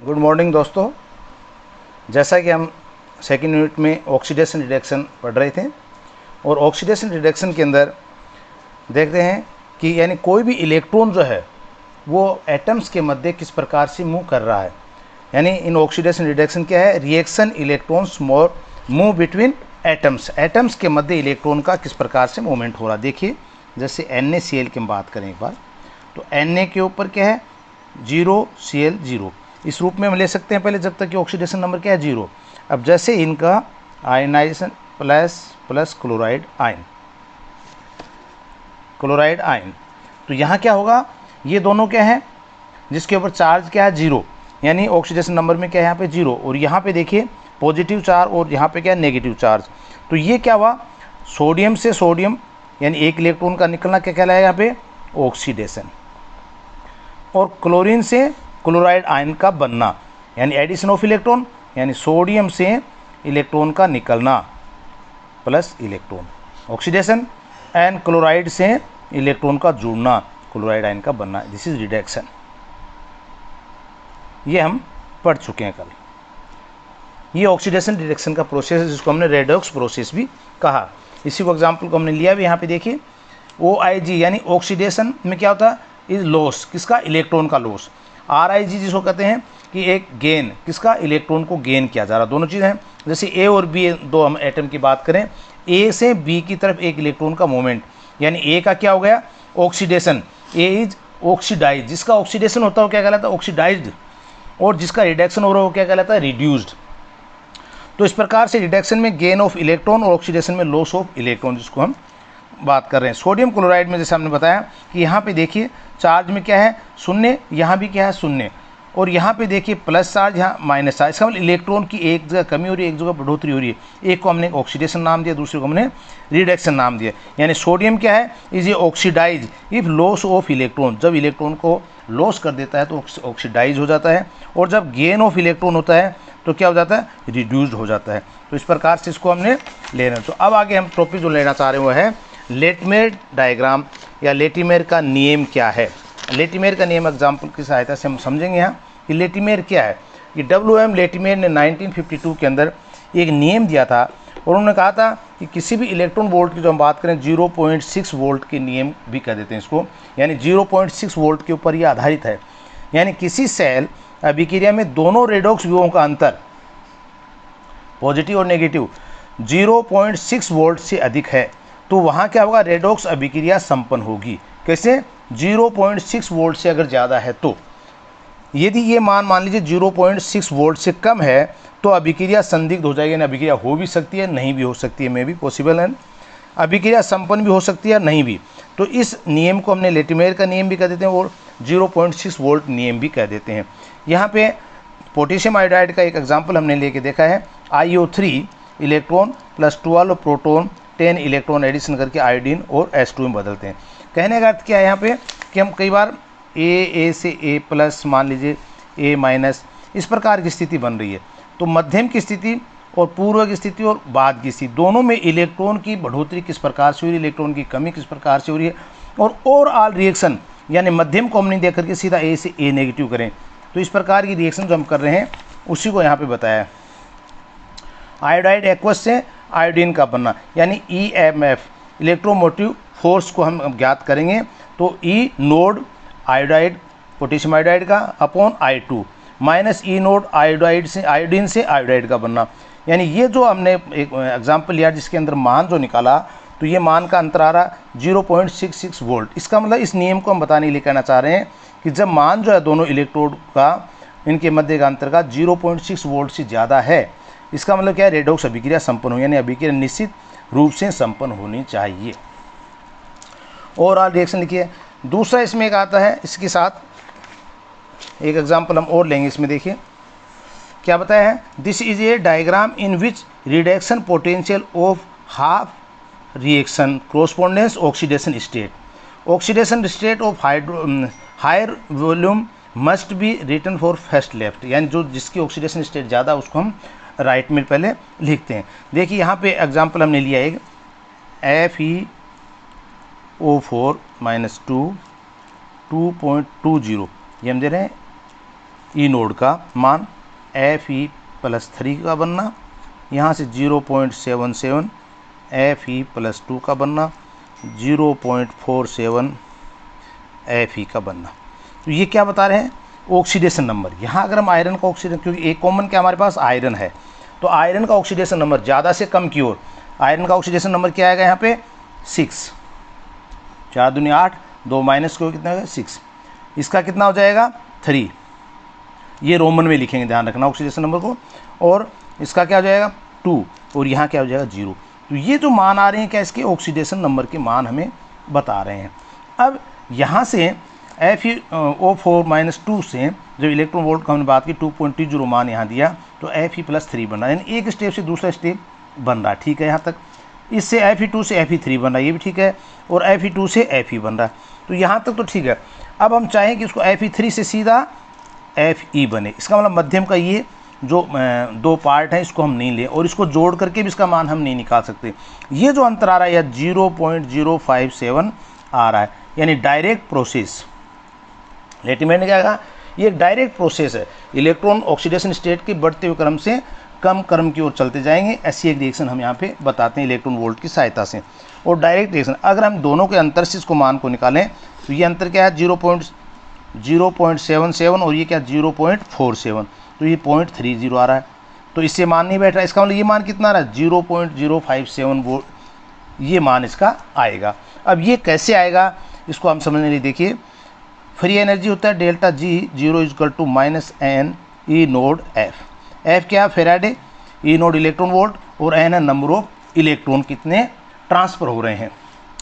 Good morning दोस्तों। जैसा कि हम सेकेंड यूनिट में ऑक्सीडेशन रिडक्शन पढ़ रहे थे और ऑक्सीडेशन रिडक्शन के अंदर देखते हैं कि यानी कोई भी इलेक्ट्रॉन जो है वो एटम्स के मध्य किस प्रकार से मूव कर रहा है। यानी इन ऑक्सीडेशन रिडक्शन क्या है, reaction electrons move between atoms, atoms के मध्य इलेक्ट्रॉन का किस प्रकार से मूवमेंट हो रहा है। देखिए जैसे NaCl की हम बात करें एक बार, तो Na के ऊपर क्या है 0Cl0, इस रूप में हम ले सकते हैं पहले जब तक कि ऑक्सीडेशन नंबर क्या है 0। अब जैसे इनका आयनाइजेशन प्लस क्लोराइड आयन, तो यहाँ क्या होगा, ये दोनों क्या है जिसके ऊपर चार्ज क्या है 0, यानी ऑक्सीडेशन नंबर में क्या है यहाँ पे 0, और यहाँ पे देखिए पॉजिटिव चार्ज और यहाँ पे क्या है नेगेटिव चार्ज। तो ये क्या हुआ, सोडियम से सोडियम यानी एक इलेक्ट्रॉन का निकलना क्या कहलाया यहाँ पे ऑक्सीडेशन, और क्लोरीन से क्लोराइड आयन का बनना यानी एडिशन ऑफ इलेक्ट्रॉन, यानी सोडियम से इलेक्ट्रॉन का निकलना plus electron oxidation, and chloride से इलेक्ट्रॉन का जुड़ना क्लोराइड आयन का बनना, दिस इज रिडक्शन। ये हम पढ़ चुके हैं कल। ये ऑक्सीडेशन रिडक्शन का प्रोसेस है जिसको हमने रेडॉक्स प्रोसेस भी कहा। इसी को एग्जाम्पल को हमने लिया भी यहाँ पे देखिए OIG यानी ऑक्सीडेशन में क्या होता है इज लॉस, किसका इलेक्ट्रॉन का लॉस। RIG जिसको कहते हैं कि एक गेन, किसका इलेक्ट्रॉन को गेन किया जा रहा, दोनों चीज़ हैं। जैसे A और B दो हम एटम की बात करें, A से B की तरफ एक इलेक्ट्रॉन का मूवमेंट, यानी A का क्या हो गया ऑक्सीडेशन, A इज ऑक्सीडाइज, जिसका ऑक्सीडेशन होता है वो क्या कहलाता है ऑक्सीडाइज्ड, और जिसका रिडक्शन हो रहा है वो क्या कहलाता है रिड्यूस्ड। तो इस प्रकार से रिडक्शन में गेन ऑफ इलेक्ट्रॉन और ऑक्सीडेशन में लॉस ऑफ इलेक्ट्रॉन जिसको हम बात कर रहे हैं। सोडियम क्लोराइड में जैसे हमने बताया कि यहाँ पे देखिए चार्ज में क्या है शून्य, यहाँ भी क्या है शून्य, और यहाँ पे देखिए प्लस चार्ज, यहाँ माइनस चार्ज। इसका मतलब इलेक्ट्रॉन की एक जगह कमी हो रही है, एक जगह बढ़ोतरी हो रही है। एक को हमने ऑक्सीडेशन नाम दिया, दूसरे को हमने रिडक्शन नाम दिया। यानी सोडियम क्या है इज ये oxidise if loss of electron, जब इलेक्ट्रॉन को लॉस कर देता है तो ऑक्सीडाइज हो जाता है, और जब गेन ऑफ इलेक्ट्रॉन होता है तो क्या हो जाता है रिड्यूस्ड हो जाता है। तो इस प्रकार से इसको हमने लेना। तो अब आगे हम टॉपिक जो लेना चाह रहे हैं वो है लेटिमेर डायग्राम या लेटिमेर का नियम क्या है। लेटिमेर का नियम एग्जाम्पल की सहायता से हम समझेंगे यहाँ कि लेटिमेर क्या है। कि WM लेटिमेर ने 1952 के अंदर एक नियम दिया था, और उन्होंने कहा था कि किसी भी इलेक्ट्रॉन वोल्ट की जो हम बात करें 0.6 वोल्ट के नियम भी कह देते हैं इसको, यानी 0.6 वोल्ट के ऊपर ये आधारित है। यानी किसी सेल अभिक्रिया में दोनों रेडॉक्स विभवों का अंतर पॉजिटिव और नेगेटिव 0.6 वोल्ट से अधिक है तो वहाँ क्या होगा रेडॉक्स अभिक्रिया संपन्न होगी। कैसे 0.6 वोल्ट से अगर ज़्यादा है तो, यदि ये मान लीजिए 0.6 वोल्ट से कम है तो अभिक्रिया संदिग्ध हो जाएगी, यानी अभिक्रिया हो भी सकती है नहीं भी हो सकती है, मे भी पॉसिबल है, अभिक्रिया संपन्न भी हो सकती है नहीं भी। तो इस नियम को हमने लेटिमेर का नियम भी कह देते हैं और 0.6 वोल्ट नियम भी कह देते हैं। यहाँ पे पोटेशियम आयोडाइड का एक एग्जाम्पल हमने लेके देखा है, IO3 electron plus 12 proton 10 electron addition करके आयोडीन और H2 में बदलते हैं। कहने का अर्थ क्या है यहाँ पे कि हम कई बार A से A प्लस मान लीजिए A माइनस इस प्रकार की स्थिति बन रही है, तो मध्यम की स्थिति और पूर्व की स्थिति और बाद की स्थिति दोनों में इलेक्ट्रॉन की बढ़ोतरी किस प्रकार से हो रही है, इलेक्ट्रॉन की कमी किस प्रकार से हो रही है, और ओवरऑल रिएक्शन यानी मध्यम को हम नहीं देख करके सीधा A से A नेगेटिव करें, तो इस प्रकार की रिएक्शन जो हम कर रहे हैं उसी को यहाँ पे बताया। आयोडाइड एक्वस से आयोडीन का बनना यानी EMF इलेक्ट्रोमोटिव फोर्स को हम ज्ञात करेंगे, तो E nought iodide potassium iodide का upon I2 minus E nought iodide से आयोडीन से आयोडाइड का बनना। यानी ये जो हमने एक एग्जाम्पल लिया जिसके अंदर मान जो निकाला, तो ये मान का अंतर आ रहा 0.66 वोल्ट। इसका मतलब इस नियम को हम बताने के लिए कहना चाह रहे हैं कि जब मान जो है दोनों इलेक्ट्रोड का इनके मध्य का अंतर का 0.6 वोल्ट से ज़्यादा है, इसका मतलब क्या है रेडॉक्स अभिक्रिया संपन्न हो, यानी अभिक्रिया निश्चित रूप से संपन्न होनी चाहिए। ओवरऑल रिएक्शन लिखिए। दूसरा इसमें एक आता है, इसके साथ एक एग्जाम्पल हम और लेंगे। इसमें देखिए क्या बताया है, this is a diagram in which reduction potential of half reaction correspondence oxidation state, oxidation state of higher volume must be written for first left, यानी जो जिसकी ऑक्सीडेशन स्टेट ज़्यादा उसको हम राइट में पहले लिखते हैं। देखिए यहाँ पे एग्जाम्पल हमने लिया एक FeO4 -2 2.20, ये हम दे रहे हैं ई नोड का मान Fe+3 का बनना, यहाँ से 0.77 Fe+2 का बनना, 0.47 Fe का बनना। तो ये क्या बता रहे हैं? Oxidation number. यहाँ अगर हम आयरन का ऑक्सीडेशन, क्योंकि एक कॉमन क्या हमारे पास आयरन है, तो आयरन का ऑक्सीडेशन नंबर ज़्यादा से कम की ओर, आयरन का ऑक्सीडेशन नंबर क्या आएगा यहाँ पे? 6, 4 दूनी 8, 2 माइनस को कितना होगा? 6। इसका कितना हो जाएगा? 3। ये रोमन में लिखेंगे, ध्यान रखना ऑक्सीडेशन नंबर को। और इसका क्या हो जाएगा? 2। और यहाँ क्या हो जाएगा? 0। तो ये जो मान आ रहे हैं क्या, इसके ऑक्सीडेशन नंबर के मान हमें बता रहे हैं। अब यहाँ से FeO4-2 से जो इलेक्ट्रॉन वोल्ट का हमने बात की 2.20 मान यहाँ दिया, तो Fe+3 बन रहा है, यानी एक स्टेप से दूसरा स्टेप बन रहा है। ठीक है, यहाँ तक। इससे Fe2 से Fe3 बन रहा है, ये भी ठीक है। और Fe2 से Fe बन रहा है, तो यहाँ तक तो ठीक है। अब हम चाहें कि इसको Fe3 से सीधा Fe बने, इसका मतलब मध्यम का ये जो 2 पार्ट हैं इसको हम नहीं ले, और इसको जोड़ करके भी इसका मान हम नहीं निकाल सकते। ये जो अंतर आ रहा है या 0.057 आ रहा है, यानी डायरेक्ट प्रोसेस। लेटिमेयर ने क्या कहा? ये एक डायरेक्ट प्रोसेस है, इलेक्ट्रॉन ऑक्सीडेशन स्टेट के बढ़ते हुए क्रम से कम क्रम की ओर चलते जाएंगे। ऐसी एक रिएक्शन हम यहाँ पे बताते हैं इलेक्ट्रॉन वोल्ट की सहायता से। और डायरेक्ट रिएक्शन, अगर हम दोनों के अंतर से इसको मान को निकालें, तो ये अंतर क्या है? 0.77 और ये क्या? 0.47, तो ये 0.30 आ रहा है। तो इससे मान नहीं बैठ रहा, इसका मतलब ये मान कितना आ रहा है? 0.057 वोल्ट, ये मान इसका आएगा। अब ये कैसे आएगा इसको हम समझने लिए देखिए, फ्री एनर्जी होता है delta G 0 -n E node F। F क्या है? Faraday. E node electron volt, और n है नंबर ऑफ इलेक्ट्रॉन कितने ट्रांसफ़र हो रहे हैं।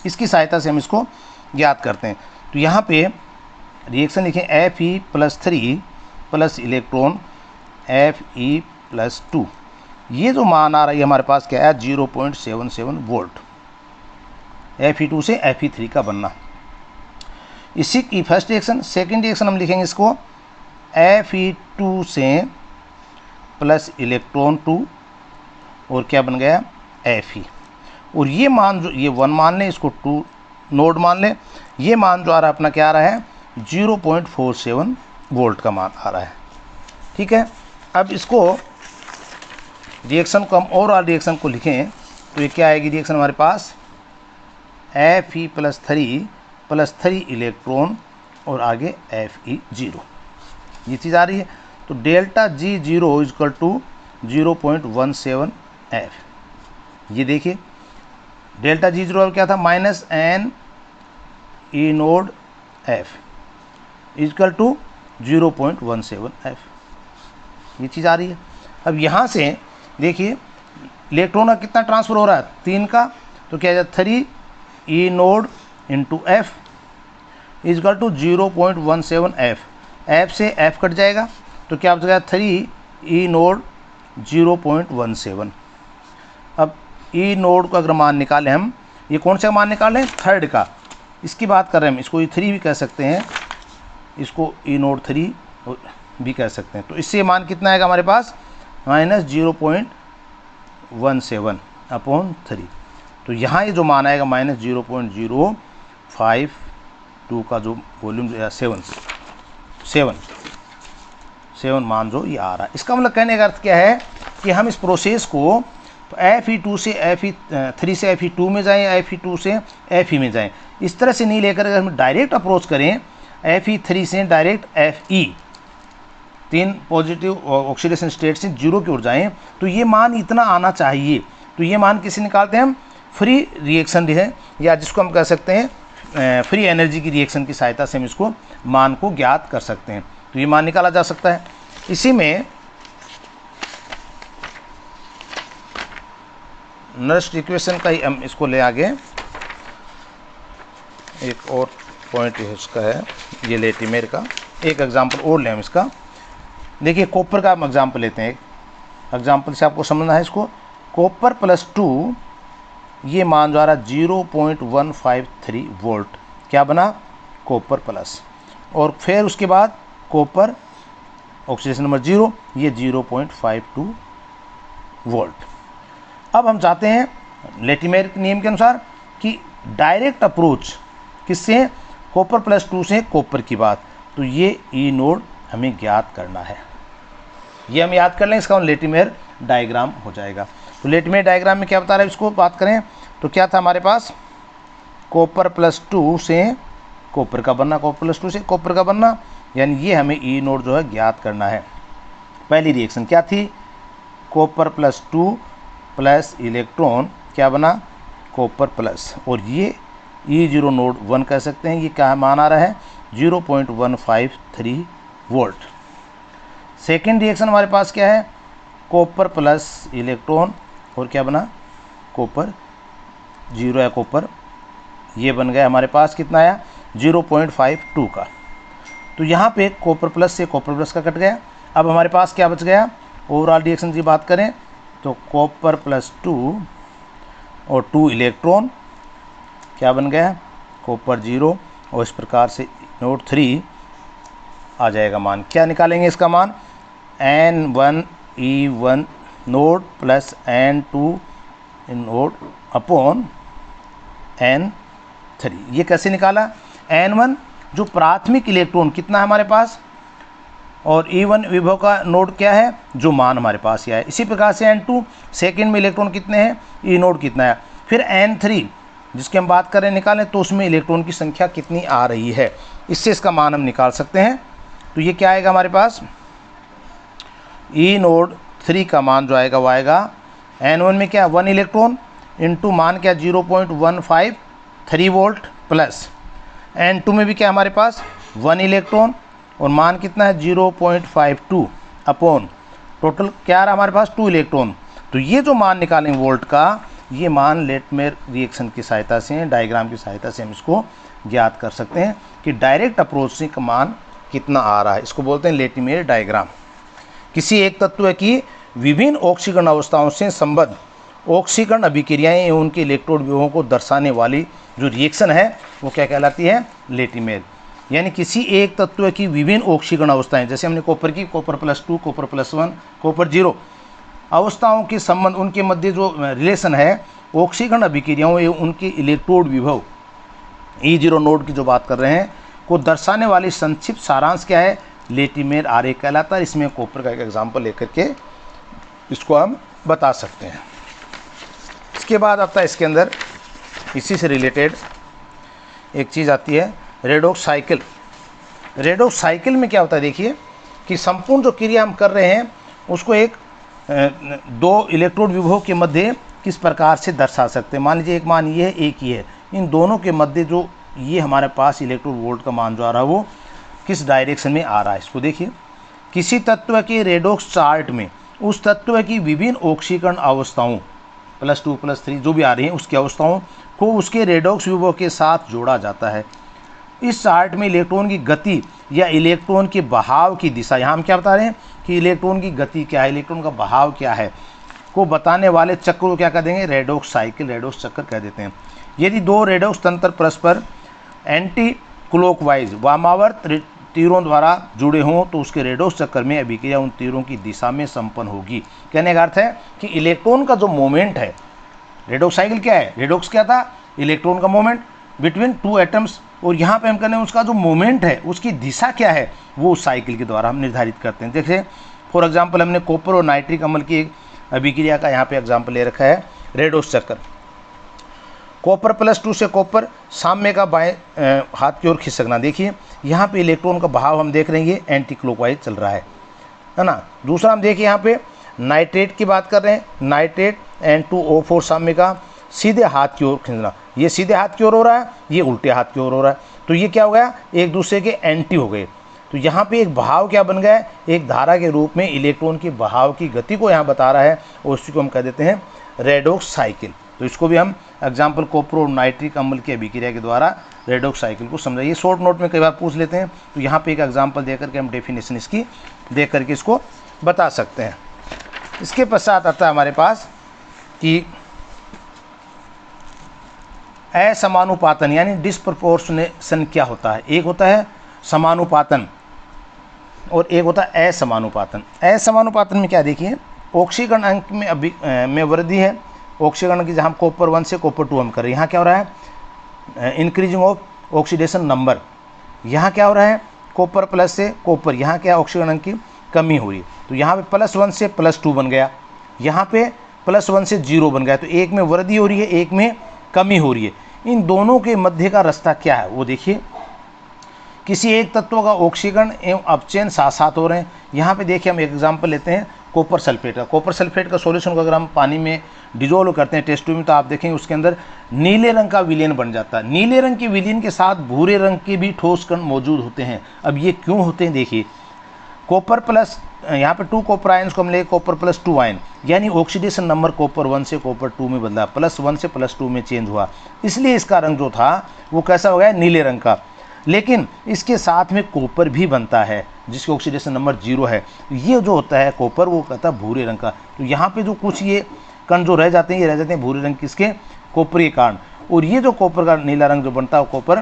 इसकी सहायता से हम इसको ज्ञात करते हैं। तो यहाँ पे रिएक्शन लिखें, Fe+3 प्लस इलेक्ट्रॉन Fe+2। ये जो मान आ रहा है हमारे पास क्या है? 0.77 वोल्ट। Fe2 से Fe3 का बनना, इसी की फर्स्ट रिएक्शन। सेकेंड रिएक्शन हम लिखेंगे इसको Fe2 से प्लस इलेक्ट्रॉन 2, और क्या बन गया? Fe। और ये मान जो, ये 1 मान लें, इसको 2 नोड मान लें, ये मान जो आ रहा है अपना क्या आ रहा है? 0.47 वोल्ट का मान आ रहा है। ठीक है, अब इसको रिएक्शन को हम ओवरऑल रिएक्शन को लिखें, तो ये क्या आएगी रिएक्शन हमारे पास? Fe+3 प्लस 3 इलेक्ट्रॉन और आगे Fe0, ये चीज़ आ रही है। तो डेल्टा G0 = 0.17 F। ये देखिए डेल्टा G0 क्या था? -n E node F = 0.17 F, ये चीज़ आ रही है। अब यहाँ से देखिए इलेक्ट्रॉन का कितना ट्रांसफ़र हो रहा है? 3 का, तो क्या जाता? 3 E node into F = 0.17 F। F से F कट जाएगा, तो क्या बचेगा? 3 E नोड 0.17। अब E नोड का अगर मान निकालें हम, ये कौन सा मान निकालें? थर्ड का, इसकी बात कर रहे हैं हम। इसको E3 भी कह सकते हैं, इसको E नोड 3 भी कह सकते हैं। तो इससे मान कितना आएगा हमारे पास? -0.17/3। तो यहाँ ये जो मान आएगा -0.052 का जो वॉल्यूम 7 मान जो ये आ रहा है। इसका मतलब कहने का अर्थ क्या है कि हम इस प्रोसेस को Fe2 से Fe3 से Fe2 में जाएं, Fe2 से Fe में जाएं, इस तरह से नहीं लेकर अगर हम डायरेक्ट अप्रोच करें Fe3 से direct Fe, 3 positive oxidation state से 0 की ओर जाएं, तो ये मान इतना आना चाहिए। तो ये मान किसे निकालते हैं हम? फ्री रिएक्शन है, या जिसको हम कह सकते हैं फ्री एनर्जी की रिएक्शन की सहायता से हम इसको मान को ज्ञात कर सकते हैं। तो ये मान निकाला जा सकता है। इसी में नेक्स्ट इक्वेशन का ही हम इसको ले आगे, एक और पॉइंट इसका है, ये लेटिमेयर का एक एग्जांपल और लें हम इसका। देखिए कॉपर का हम एग्जांपल लेते हैं, एक एग्जांपल से आपको समझना है इसको। कॉपर +2, ये मान जो आ रहा 0.153 वोल्ट, क्या बना? Copper plus. और फिर उसके बाद कॉपर ऑक्सीडेशन नंबर 0, ये 0.52 वोल्ट। अब हम चाहते हैं लेटिमेयर के नियम के अनुसार कि डायरेक्ट अप्रोच किससे? कॉपर +2 से कॉपर की बात, तो ये E नोड हमें ज्ञात करना है। ये हम याद कर लें, इसका लेटिमेयर डायग्राम हो जाएगा। तो लेटिमेयर डायग्राम में क्या बता रहा है, इसको बात करें तो क्या था हमारे पास, कॉपर +2 से कॉपर का बनना, कॉपर +2 से कॉपर का बनना, यानी ये हमें ई नोड जो है ज्ञात करना है। पहली रिएक्शन क्या थी, कॉपर +2 प्लस इलेक्ट्रॉन क्या बना, कॉपर प्लस, और ये E0 नोड 1 कह सकते हैं। ये क्या मान आ रहा है, 0.153 वोल्ट। सेकेंड रिएक्शन हमारे पास क्या है, कॉपर प्लस इलेक्ट्रॉन और क्या बना, कॉपर 0 है कॉपर, ये बन गया हमारे पास कितना आया, 0.52 का। तो यहाँ पे कॉपर प्लस से कॉपर प्लस का कट गया। अब हमारे पास क्या बच गया, ओवरऑल रिएक्शन की बात करें तो कॉपर +2 और 2 इलेक्ट्रॉन क्या बन गया, कॉपर 0, और इस प्रकार से नोड 3 आ जाएगा मान। क्या निकालेंगे इसका मान, N1E1 node plus N2 node upon N3। ये कैसे निकाला, N1 जो प्राथमिक इलेक्ट्रॉन कितना है हमारे पास, और E1 विभव का नोड क्या है, जो मान हमारे पास यह है। इसी प्रकार से N2 सेकेंड में इलेक्ट्रॉन कितने हैं, E नोड कितना है। फिर N3 जिसकी हम बात करें निकालें तो उसमें इलेक्ट्रॉन की संख्या कितनी आ रही है, इससे इसका मान हम निकाल सकते हैं। तो ये क्या आएगा हमारे पास, E नोड 3 का मान जो आएगा वो आएगा N1 में क्या 1 इलेक्ट्रॉन इंटू मान क्या 0.153 वोल्ट प्लस N2 में भी क्या हमारे पास 1 इलेक्ट्रॉन और मान कितना है 0.52 अपॉन टोटल क्या आ रहा हमारे पास 2 इलेक्ट्रॉन। तो ये जो मान निकालें वोल्ट का, ये मान लेटमेयर रिएक्शन की सहायता से, डायग्राम की सहायता से हम इसको ज्ञात कर सकते हैं कि डायरेक्ट अप्रोच से का मान कितना आ रहा है। इसको बोलते हैं लेटमेयर डायग्राम। किसी एक तत्व की विभिन्न ऑक्सीकरण अवस्थाओं से संबद्ध ऑक्सीकरण अभिक्रियाएं एवं उनके इलेक्ट्रोड विभवों को दर्शाने वाली जो रिएक्शन है वो क्या कहलाती है, लेटमेयर। यानी किसी एक तत्व की विभिन्न ऑक्सीकरण अवस्थाएं, जैसे हमने कॉपर की कॉपर +2, कॉपर +1, कॉपर 0 अवस्थाओं के संबंध, उनके मध्य जो रिलेशन है ऑक्सीकरण अभिक्रियाओं एवं उनके इलेक्ट्रोड विभव E0 नोड की जो बात कर रहे हैं को दर्शाने वाली संक्षिप्त सारांश क्या है, लेटमेयर आरेख कहलाता है। इसमें कॉपर का एक एग्जाम्पल लेकर के इसको हम बता सकते हैं। इसके बाद आता है इसके अंदर इसी से रिलेटेड एक चीज़ आती है रेडॉक्स साइकिल। रेडॉक्स साइकिल में क्या होता है, देखिए कि संपूर्ण जो क्रिया हम कर रहे हैं उसको एक दो इलेक्ट्रोड विभव के मध्य किस प्रकार से दर्शा सकते हैं। मान लीजिए एक मान ये है, एक ही है, इन दोनों के मध्य जो ये हमारे पास इलेक्ट्रोड वोल्ट का मान जो आ रहा है वो किस डायरेक्शन में आ रहा है। इसको देखिए, किसी तत्व के रेडॉक्स चार्ट में उस तत्व की विभिन्न ऑक्सीकरण अवस्थाओं +2 +3 जो भी आ रही हैं उसकी अवस्थाओं को उसके रेडॉक्स विभव के साथ जोड़ा जाता है। इस चार्ट में इलेक्ट्रॉन की गति या इलेक्ट्रॉन के बहाव की दिशा, यहाँ हम क्या बता रहे हैं कि इलेक्ट्रॉन की गति क्या है, इलेक्ट्रॉन का बहाव क्या है, को बताने वाले चक्र को क्या कह देंगे, रेडॉक्स साइकिल, रेडॉक्स चक्र कह देते हैं। यदि दो रेडॉक्स तंत्र परस्पर एंटी क्लॉकवाइज वामावर्त तीरों द्वारा जुड़े हों तो उसके रेडॉक्स चक्कर में अभिक्रिया उन तीरों की दिशा में संपन्न होगी। कहने का अर्थ है कि इलेक्ट्रॉन का जो मोमेंट है, रेडॉक्स साइकिल क्या है, रेडॉक्स क्या था, इलेक्ट्रॉन का मोमेंट बिटवीन 2 एटम्स, और यहाँ पे हम कहने उसका जो मोमेंट है उसकी दिशा क्या है वो उस साइकिल के द्वारा हम निर्धारित करते हैं। जैसे फॉर एग्जांपल हमने कॉपर और नाइट्रिक अम्ल की एक अभिक्रिया का यहाँ पे एग्जांपल ले रखा है, रेडॉक्स चक्कर। कॉपर +2 से कॉपर साम्य का बाएं हाथ की ओर खिसकना। देखिए यहाँ पे इलेक्ट्रॉन का बहाव हम देख रहे हैं, ये एंटी क्लॉकवाइज चल रहा है ना। दूसरा हम देखिए यहाँ पे नाइट्रेट की बात कर रहे हैं, नाइट्रेट N2O4 साम्य का सीधे हाथ की ओर खींचना, ये सीधे हाथ की ओर हो रहा है, ये उल्टे हाथ की ओर हो रहा है, तो ये क्या हो गया, एक दूसरे के एंटी हो गए। तो यहाँ पे एक बहाव क्या बन गया है, एक धारा के रूप में इलेक्ट्रॉन की बहाव की गति को यहाँ बता रहा है, और उसी को हम कह देते हैं रेडॉक्स साइकिल। तो इसको भी हम एग्जाम्पल कॉपर और नाइट्रिक अम्ल की अभिक्रिया के द्वारा रेडॉक्स साइकिल को समझाइए। शॉर्ट नोट में कई बार पूछ लेते हैं, तो यहाँ पे एक एग्जाम्पल दे करके हम डेफिनेशन इसकी दे करके इसको बता सकते हैं। इसके पश्चात आता है हमारे पास कि असमानुपातन यानी डिस्प्रपोर्शनेशन क्या होता है। एक होता है समानुपातन और एक होता है असमानुपातन। असमानुपातन में क्या, देखिए ऑक्सीकरण अंक में वृद्धि है, ऑक्सीकरण की जहाँ कॉपर 1 से कॉपर 2 हम कर रहे हैं, यहाँ क्या हो रहा है इंक्रीजिंग ऑफ ऑक्सीडेशन नंबर। यहाँ क्या हो रहा है कॉपर प्लस से कॉपर, यहाँ क्या ऑक्सीजन अंक की कमी हो रही है, तो यहाँ पे +1 से +2 बन गया, यहाँ पे +1 से 0 बन गया, तो एक में वृद्धि हो रही है, एक में कमी हो रही है। इन दोनों के मध्य का रास्ता क्या है वो देखिए, किसी एक तत्व का ऑक्सीकरण एवं अपचयन साथ साथ हो रहे हैं। यहाँ पे देखिए हम एक एग्जांपल लेते हैं कॉपर सल्फेट का। कॉपर सल्फेट का सॉल्यूशन को अगर हम पानी में डिजोल्व करते हैं टेस्ट ट्यूब में, तो आप देखेंगे उसके अंदर नीले रंग का विलयन बन जाता है। नीले रंग के विलयन के साथ भूरे रंग के भी ठोस कण मौजूद होते हैं। अब ये क्यों होते हैं देखिए, कॉपर प्लस, यहाँ पे 2 कॉपर आयन्स को हम ले कॉपर +2 आयन, यानी ऑक्सीडेशन नंबर कॉपर 1 से कॉपर 2 में बदला, +1 से +2 में चेंज हुआ, इसलिए इसका रंग जो था वो कैसा हो गया, नीले रंग का। लेकिन इसके साथ में कॉपर भी बनता है जिसकी ऑक्सीडेशन नंबर 0 है, ये जो होता है कॉपर वो कहता है भूरे रंग का। तो यहाँ पे जो कुछ ये कण जो रह जाते हैं, ये रह जाते हैं भूरे रंग किसके, कॉपर के कारण। और ये जो कॉपर का नीला रंग जो बनता है वो कॉपर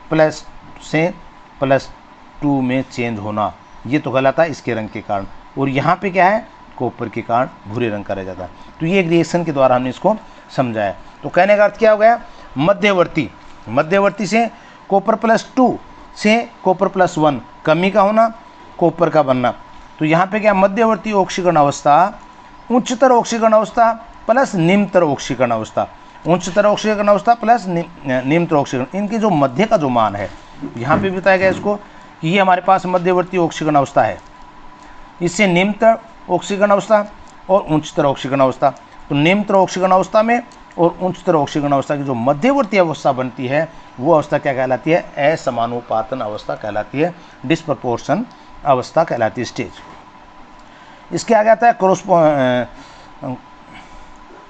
प्लस से +2 में चेंज होना, ये तो कहलाता है इसके रंग के कारण। और यहाँ पे क्या है, कॉपर के कारण भूरे रंग का रह जाता है। तो ये एक रिएक्शन के द्वारा हमने इसको समझाया। तो कहने का अर्थ क्या हो गया, मध्यवर्ती से कॉपर +2 से कॉपर +1 कमी का होना, कॉपर का बनना। तो यहाँ पे क्या, मध्यवर्ती ऑक्सीकरण अवस्था, उच्चतर ऑक्सीकरण अवस्था प्लस निम्नतर ऑक्सीकरण अवस्था, उच्चतर ऑक्सीकरण अवस्था प्लस निम्नतर ऑक्सीकरण, इनके जो मध्य का जो मान है, यहाँ पे बताया गया इसको कि ये हमारे पास मध्यवर्ती ऑक्सीकरण अवस्था है, इससे निम्नतर ऑक्सीकरण अवस्था और उच्चतर ऑक्सीकरण अवस्था। तो निम्नतर ऑक्सीकरण अवस्था में और उच्चतर ऑक्सीकरण अवस्था की जो मध्यवर्ती अवस्था बनती है वो अवस्था क्या कहलाती है, असमानुपातन अवस्था कहलाती है, डिस्प्रपोर्शन अवस्था कहलाती है, स्टेज। इसके आगे आता है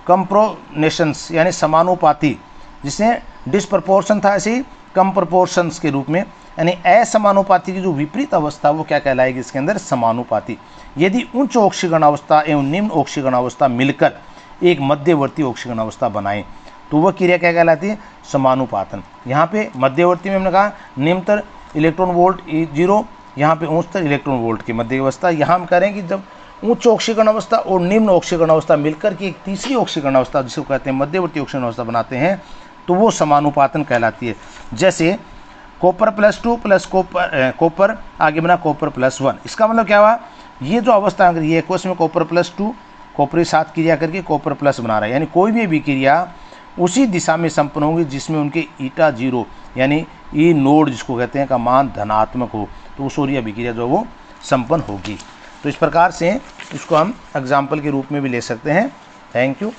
कंप्रोनेशंस यानी समानुपाती, जिसमें डिस्प्रपोर्शन था ऐसे ही कंप्रोपोर्शंस के रूप में, यानी असमानुपाती की जो विपरीत अवस्था वो क्या कहलाएगी इसके अंदर, समानुपाती। यदि उच्च ऑक्सीकरण अवस्था एवं निम्न ऑक्सीकरण अवस्था मिलकर एक मध्यवर्ती ऑक्सीकरण अवस्था बनाएं तो वह क्रिया क्या कहलाती है, समानुपातन। यहाँ पे मध्यवर्ती में हमने कहा निम्नतर इलेक्ट्रॉन वोल्ट 0, यहाँ पे उच्चतर इलेक्ट्रॉन वोल्ट की मध्य अवस्था। यहाँ हम कह रहे हैं कि जब उच्च ऑक्सीकरण अवस्था और निम्न ऑक्सीकरण अवस्था मिलकर की एक तीसरी ऑक्सीकरण अवस्था जिसको कहते हैं मध्यवर्ती ऑक्सीकरण अवस्था बनाते हैं तो वो समानुपातन कहलाती है। जैसे कॉपर +2 प्लस कॉपर आगे बना कॉपर +1, इसका मतलब क्या हुआ, ये जो अवस्था अगर ये एक्वस में कॉपर +2 कॉपर के साथ क्रिया करके कॉपर प्लस बना रहा है, यानी कोई भी अभिक्रिया उसी दिशा में संपन्न होगी जिसमें उनके η0 यानी ई नोड जिसको कहते हैं का मान धनात्मक हो, तो उस ओर अभिक्रिया जो वो संपन्न होगी। तो इस प्रकार से इसको हम एग्जाम्पल के रूप में भी ले सकते हैं। Thank you.